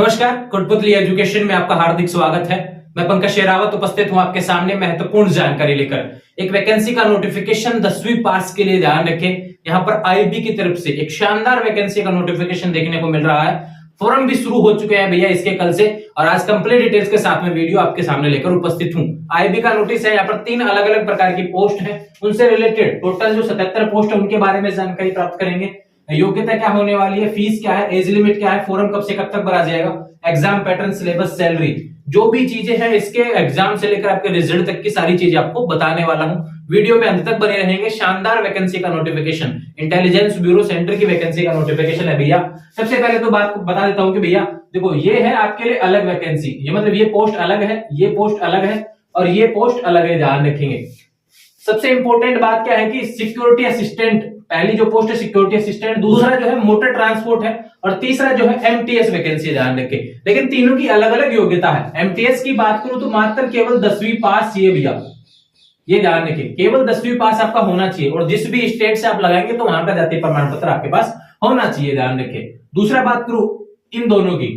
नमस्कार, कोटपुतली एजुकेशन में आपका हार्दिक स्वागत है। मैं पंकज शेरावत उपस्थित हूं आपके सामने महत्वपूर्ण जानकारी लेकर। एक वैकेंसी का नोटिफिकेशन 10वीं पास के लिए ध्यान रखें। यहां पर आईबी की तरफ से एक शानदार वैकेंसी का नोटिफिकेशन देखने को मिल रहा है। फॉर्म भी शुरू हो चुके हैं भैया इसके कल से, और आज कंप्लीट डिटेल्स के साथ में वीडियो आपके सामने लेकर उपस्थित हूं। आईबी का नोटिस है, यहाँ पर 3 अलग अलग प्रकार की पोस्ट है, उनसे रिलेटेड टोटल जो 77 पोस्ट है उनके बारे में जानकारी प्राप्त करेंगे। योग्यता क्या होने वाली है, फीस क्या है, एज लिमिट क्या है, फॉर्म कब से कब तक भरा जाएगा, एग्जाम पैटर्न, सिलेबस, सैलरी, जो भी चीजें हैं इसके एग्जाम से लेकर आपके रिजल्ट तक की सारी चीजें आपको बताने वाला हूं। वीडियो में अंत तक बने रहेंगे। शानदार वैकेंसी का नोटिफिकेशन, इंटेलिजेंस ब्यूरो सेंटर की वैकेंसी का नोटिफिकेशन है भैया। सबसे पहले तो बात बता देता हूं कि भैया देखो, ये है आपके लिए अलग वैकेंसी, ये मतलब ये पोस्ट अलग है, ये पोस्ट अलग है और ये पोस्ट अलग है, ध्यान रखेंगे। सबसे इंपॉर्टेंट बात क्या है कि सिक्योरिटी असिस्टेंट, पहली जो पोस्ट है सिक्योरिटी असिस्टेंट, दूसरा जो है मोटर ट्रांसपोर्ट है और तीसरा जो है एमटीएस वैकेंसी, ध्यान रखें। लेकिन तीनों की अलग अलग योग्यता है। एमटीएस की बात करूं तो मात्र केवल 10वीं पास चाहिए भैया, ये ध्यान रखें, केवल 10वीं पास आपका होना चाहिए और जिस भी स्टेट से आप लगाएंगे तो वहां का जाति प्रमाण पत्र आपके पास होना चाहिए, ध्यान रखें। दूसरा बात करूं इन दोनों की,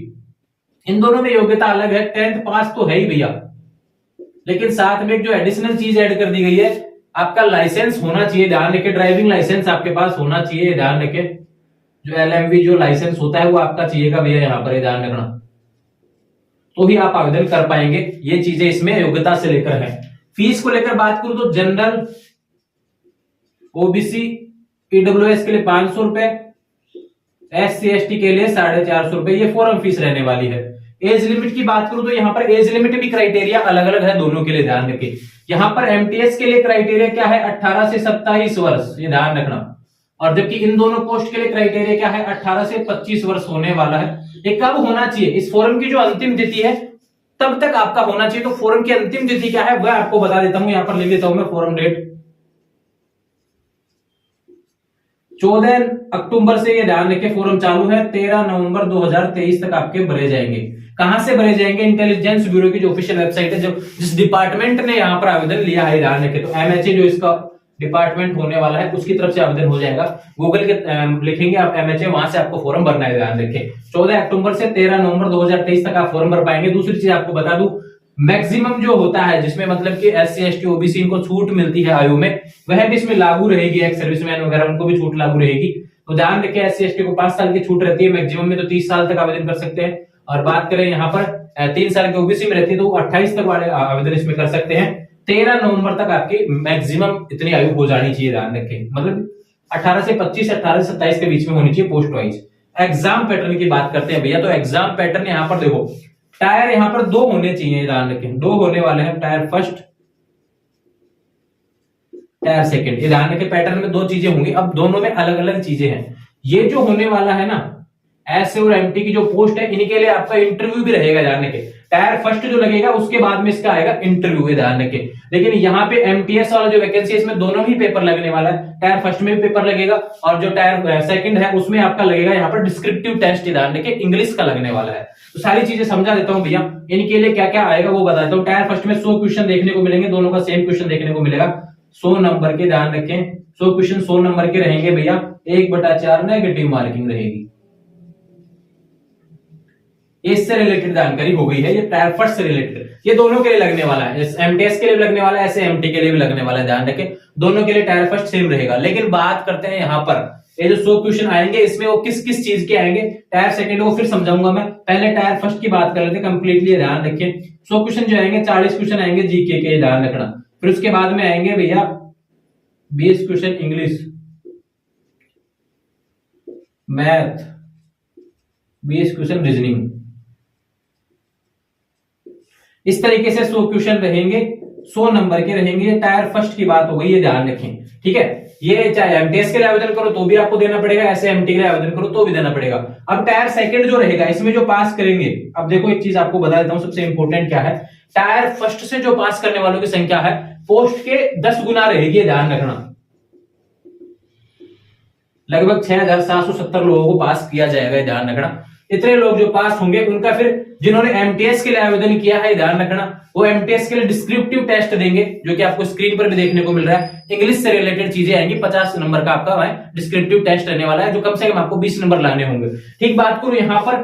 इन दोनों में योग्यता अलग है। 10th पास तो है ही भैया, लेकिन साथ में जो एडिशनल चीज ऐड कर दी गई है, आपका लाइसेंस होना चाहिए, ध्यान रखें। ड्राइविंग लाइसेंस आपके पास होना चाहिए, ध्यान रखें। जो एलएमवी जो लाइसेंस होता है वो आपका चाहिएगा भैया, यहां पर ध्यान रखना, तो ही आप आवेदन कर पाएंगे। ये चीजें इसमें योग्यता से लेकर है। फीस को लेकर बात करूं तो जनरल, ओबीसी, ईडब्ल्यूएस के लिए 500 रुपए, SC ST के लिए 450 रुपए, ये फॉर्म फीस रहने वाली है। एज लिमिट की बात करूं तो यहाँ पर एज लिमिट भी क्राइटेरिया अलग अलग है दोनों के लिए, ध्यान रखें। यहाँ पर एमटीएस के लिए क्राइटेरिया क्या है, 18 से 27 वर्ष, ये ध्यान रखना। और जबकि इन दोनों पोस्ट के लिए क्राइटेरिया क्या है, 18 से 25 वर्ष होने वाला है। ये कब होना चाहिए, इस फॉर्म की जो अंतिम तिथि है तब तक आपका होना चाहिए। तो फॉर्म की अंतिम तिथि क्या है वह आपको बता देता हूं, यहां पर लिख देता हूं मैं फॉर्म डेट। 14 अक्टूबर से ये ध्यान रखें फॉर्म चालू है, 13 नवंबर 2023 तक आपके भरे जाएंगे। कहां से भरे जाएंगे, इंटेलिजेंस ब्यूरो की जो ऑफिशियल वेबसाइट है, जो जिस डिपार्टमेंट ने यहां पर आवेदन लिया है, ध्यान रखें। तो एमएचए जो इसका डिपार्टमेंट होने वाला है उसकी तरफ से आवेदन हो जाएगा। गूगल के लिखेंगे आप एमएचए, वहां से आपको फॉर्म भरना है, ध्यान रखें। 14 अक्टूबर से 13 नवंबर 2023 तक आप फॉर्म भर पाएंगे। दूसरी चीज आपको बता दूं, मैक्सिमम जो होता है जिसमें मतलब कि SC ST OBC इनको छूट मिलती है आयु में, वह भी इसमें लागू रहेगी। एक्स सर्विसमैन वगैरह उनको भी छूट लागू रहेगी। तो ध्यान रखें, SC ST को 5 साल की छूट रहती है, मैक्सिमम में तो 30 साल तक आवेदन कर सकते हैं। और बात करें यहाँ पर 3 साल के ओबीसी में रहती है तो 28 तक वाले आवेदन इसमें कर सकते हैं। 13 नवंबर तक आपकी मैक्सिमम इतनी आयु हो जानी चाहिए, ध्यान रखें। मतलब 18 से 25, 18 से 27 के बीच में होनी चाहिए पोस्ट वाइज। एग्जाम पैटर्न की बात करते हैं भैया, तो एग्जाम पैटर्न यहाँ पर देखो, टायर यहाँ पर 2 होने चाहिए, ध्यान रखें, 2 होने वाले हैं, टायर फर्स्ट, टायर सेकंड, ये ध्यान रखें। पैटर्न में 2 चीजें होंगी। अब दोनों में अलग अलग चीजें हैं। ये जो होने वाला है ना, एस और एमटी की जो पोस्ट है, इनके लिए आपका इंटरव्यू भी रहेगा, ध्यान रखें। टायर फर्स्ट जो लगेगा उसके बाद में इसका आएगा इंटरव्यू, ध्यान रखें। लेकिन यहाँ पे एमटीएस वाला जो वैकेंसी है इसमें दोनों ही पेपर लगने वाला है। टायर फर्स्ट में भी पेपर लगेगा और जो टायर सेकंड है उसमें आपका लगेगा यहाँ पर डिस्क्रिप्टिव टेस्ट, ध्यान रखें, इंग्लिश का लगने वाला है। तो सारी चीजें समझा देता हूं भैया, इनके लिए क्या क्या आएगा वो बताता हूं। टायर फर्स्ट में 100 क्वेश्चन देखने को मिलेंगे, दोनों का सेम क्वेश्चन देखने को मिलेगा, 100 नंबर के, ध्यान रखें। 100 क्वेश्चन 100 नंबर के रहेंगे भैया, 1/4 नेगेटिव मार्किंग रहेगी। इससे रिलेटेड जानकारी हो गई है, ये टायर फर्स्ट से रिलेटेड, ये दोनों के लिए लगने वाला है। एमटीएस के लिए भी लगने वाला है, ऐसे एमटी के लिए भी लगने वाला है, ध्यान रखें। दोनों के लिए टायर फर्स्ट सेम रहेगा। लेकिन बात करते हैं यहाँ पर, ये जो 100 क्वेश्चन आएंगे इसमें वो किस किस चीज के आएंगे, टायर सेकंड वो फिर समझाऊंगा मैं। पहले टायर फर्स्ट की बात कर लेते हैं कंप्लीटली, ध्यान रखें। 100 क्वेश्चन जो आएंगे, 40 क्वेश्चन आएंगे जीके के, ध्यान रखना। फिर उसके बाद में आएंगे भैया 20 question English, math, 20 question reasoning. इस तरीके से 100 क्वेश्चन रहेंगे, 100 नंबर के रहेंगे। ये टायर फर्स्ट की बात हो गई, ये ध्यान रखें, ठीक है। ये चाहे एमटीएस के लिए आवेदन करो तो भी आपको देना पड़ेगा, ऐसे एमटी के लिए आवेदन करो तो भी देना पड़ेगा। अब टायर सेकंड जो रहेगा, इसमें जो पास करेंगे, अब देखो एक चीज आपको बता देता हूं, सबसे इंपॉर्टेंट क्या है, टायर फर्स्ट से जो पास करने वालों की संख्या है पोस्ट के 10 गुना रहेगी, ध्यान रखना। लगभग 6770 लोगों को पास किया जाएगा, ध्यान रखना। इतने लोग जो पास होंगे उनका फिर जिन्होंने एमटीएस के लिए आवेदन किया है, ध्यान रखना, वो एमटीएस के लिए डिस्क्रिप्टिव टेस्ट देंगे, जो कि आपको स्क्रीन पर भी देखने को मिल रहा है। इंग्लिश से रिलेटेड चीजें आएंगी, 50 नंबर का आपका डिस्क्रिप्टिव टेस्ट रहने वाला है, जो कम से कम आपको 20 नंबर लाने होंगे। ठीक बात करूं यहाँ पर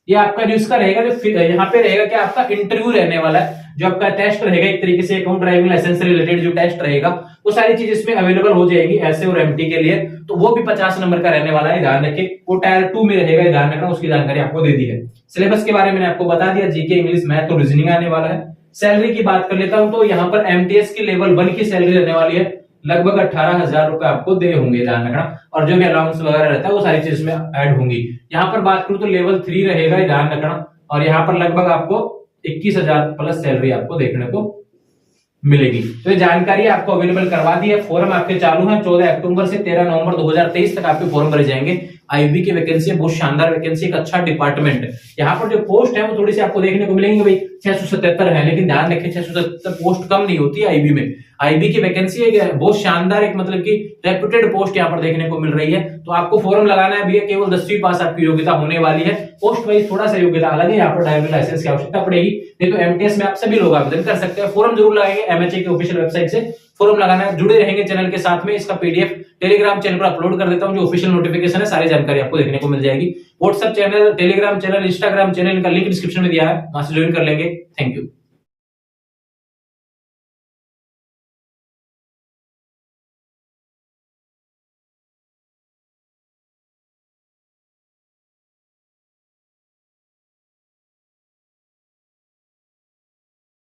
ये आपका जो इसका रहेगा, जो यहाँ पे रहेगा कि आपका इंटरव्यू रहने वाला है, जो आपका टेस्ट रहेगा एक तरीके से अकाउंट ड्राइविंग लाइसेंस से रिलेटेड जो टेस्ट रहेगा, वो सारी चीज इसमें अवेलेबल हो जाएगी ऐसे और एमटी के लिए। तो वो भी 50 नंबर का रहने वाला है, ध्यान रखिए। वो टायर 2 में रहेगा, ध्यान रखना, उसकी जानकारी आपको दे दी है। सिलेबस के बारे में आपको बता दिया, जीके, इंग्लिश, मैथ और रीजनिंग आने वाला है। सैलरी की बात कर लेता हूं तो यहाँ पर एमटीएस की लेवल 1 की सैलरी रहने वाली है, लगभग 18,000 रुपए आपको दे होंगे, ध्यान रखना। और जो भी अलाउंस वगैरह रहता है वो सारी चीज में ऐड होंगी। यहाँ पर बात करूं तो लेवल 3 रहेगा, ध्यान रखना। और यहाँ पर लगभग आपको 21,000 प्लस सैलरी आपको देखने को मिलेगी। तो ये जानकारी आपको अवेलेबल करवा दी है। फॉर्म आपके चालू हैं 14 अक्टूबर से 13 नवंबर 2023 तक आपके फॉर्म भरे जाएंगे। आईबी की वैकेंसी है, बहुत शानदार वैकेंसी, एक अच्छा डिपार्टमेंट है। यहाँ पर जो पोस्ट है वो थोड़ी सी आपको देखने को मिलेंगे भाई, 677 है, लेकिन ध्यान रखें 677 पोस्ट कम नहीं होती है आईबी में। आईबी की वैकेंसी है बहुत शानदार, एक मतलब की रेप्यूटेड पोस्ट यहाँ पर देखने को मिल रही है। तो आपको फॉर्म लगाना है भैया, केवल 10वीं पास आपकी योग्यता होने वाली है। पोस्ट वाइज थोड़ा सा योग्यता अलग है, यहाँ पर ड्राइविंग लाइसेंस की आवश्यकता पड़ेगी, नहीं तो एमटीएस में आप सभी लोग आवेदन कर सकते हैं। फॉर्म जरूर लगाएंगे एमएचए की ऑफिशियल वेबसाइट से फॉर्म लगाना है। जुड़े रहेंगे चैनल के साथ में। इसका पीडीएफ टेलीग्राम चैनल पर अपलोड कर देता हूं, जो ऑफिशियल नोटिफिकेशन है, सारी जानकारी आपको देखने को मिल जाएगी। WhatsApp channel, Telegram channel, Instagram channel का लिंक डिस्क्रिप्शन में दिया है, वहां से ज्वाइन कर लेंगे। Thank you.